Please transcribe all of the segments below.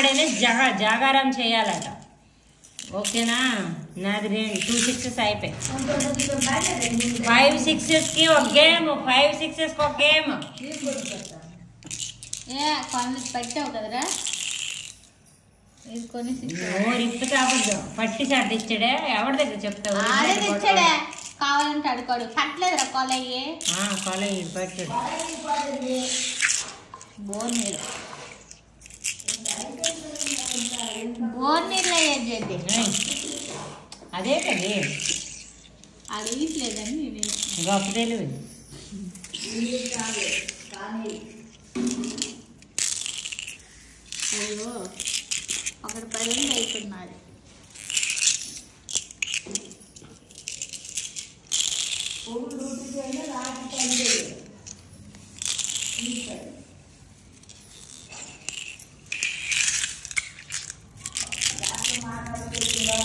ఆడేనే జాగారం చేయాలట. ఓకేనా? నాది 2 6 అయిపోయి 5 6కి ఒక గేమ్, 5 6కి ఒక గేమ్. పెట్టావు కదరా ఇప్పుతా అవ్వద్దు. పట్టి చాట్ ఇచ్చాడే, ఎవరి దగ్గర చెప్తావు? ఇచ్చాడే, కావాలంటే అడుకోడు. కట్టలేదురా కాలేజ్ కాలేజ్ పట్టాడు. బోర్ నీళ్ళు చేద్ది అదే కదే అడిగట్లేదని గొప్ప తెలివి. అయ్యో ఒకటి 10 అవుతున్నది.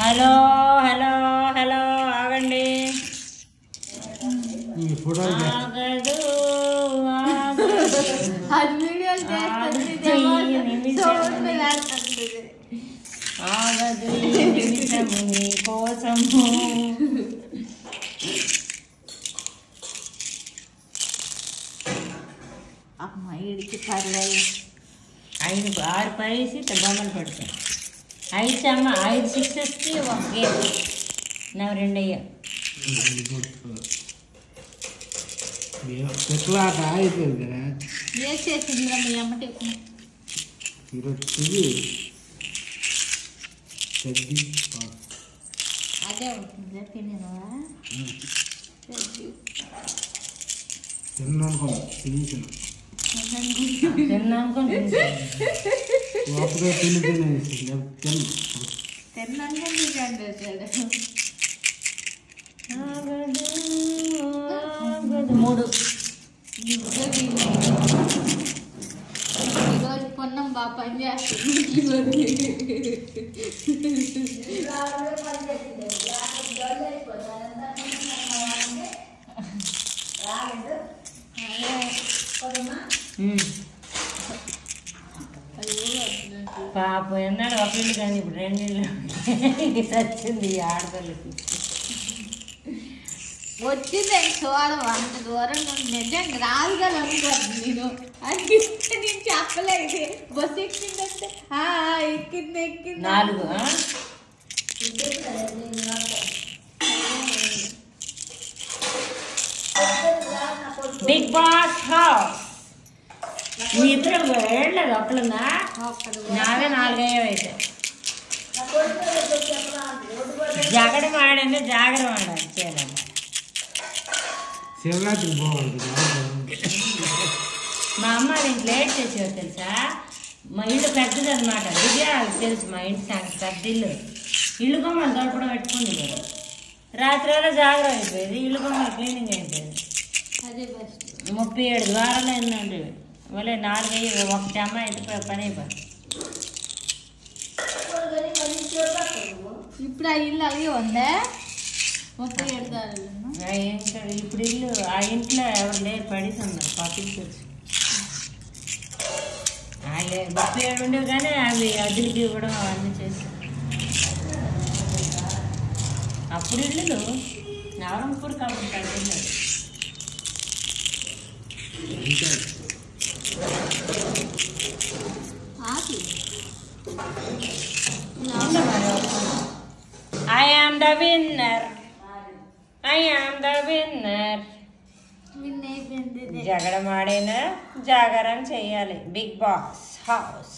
హలో హలో హలో ఆగండి. ఆగదు ఆగదు నిమిషము నీ కోసము. అమ్మాయికి పర్లేదు 5 6 పడేసి బొమ్మలు పెడతాను. 5 అమ్మ 5 6కి ఒక గేమ్. నా 2 అయ్యా. చేసిందిరా మీ అమ్మటి అదే ఉంటుంది. తినేవా మూడు ఈరోజు పొన్నం బాగా పని చేస్తుంది. పాప ఎన్నాడు ఒక ఇల్లు కానీ ఇప్పుడు 2 ఇల్లు వచ్చింది ఆడపిల్లకి. వచ్చింది చూడడం అంత దూరం నిజంగా రాదు కదా అనుకోండి. నేను అది నేను చెప్పలేదు. బస్సు ఎక్కిందంటే ఎక్కింది 4 బిగ్ బాస్ హౌస్. మీ ఇద్దరు ఏడలేదు ఒక్కలుందా? నావే 4 అయితే జగడం ఆడంటే జాగరం ఆడాలి చేయాలి. శివరాత్రి బాగుంటుంది. మా అమ్మ నేను లేట్ చేసేవారు తెలుసా. మా ఇల్లు పెద్దది అనమాట. దివ్య తెలుసు మా ఇంటి సంగతి. పెద్ద ఇల్లు బొమ్మలు దొరకడం పెట్టుకుంది కదా. రాత్రి జాగరం అయిపోయేది. ఇల్లు బొమ్మలు క్లీనింగ్ అయిపోయింది. అదే బెస్ట్. 37 ద్వారాలు అయిందండి. మళ్ళీ 4 అయ్యి ఒకటి అమ్మ అయితే పని అయిపోయింది. ఇప్పుడు ఆ ఇల్లు అలాగే ఉందా? 37 దారులు. ఇప్పుడు ఇల్లు ఆ ఇంట్లో ఎవరు లేరు, పడేసి ఉన్నారు. పక్కకి వచ్చి 37 ఉండేవి కానీ అవి అద్దెలకి ఇవ్వడం అవన్నీ చేశారు. అప్పుడు ఇల్లు నవరంపూర్ కాబట్టి కడుతున్నారు. I am the winner. I am the winner. జగడం ఆడేనా జాగారం చేయాలి. Bigg Boss house.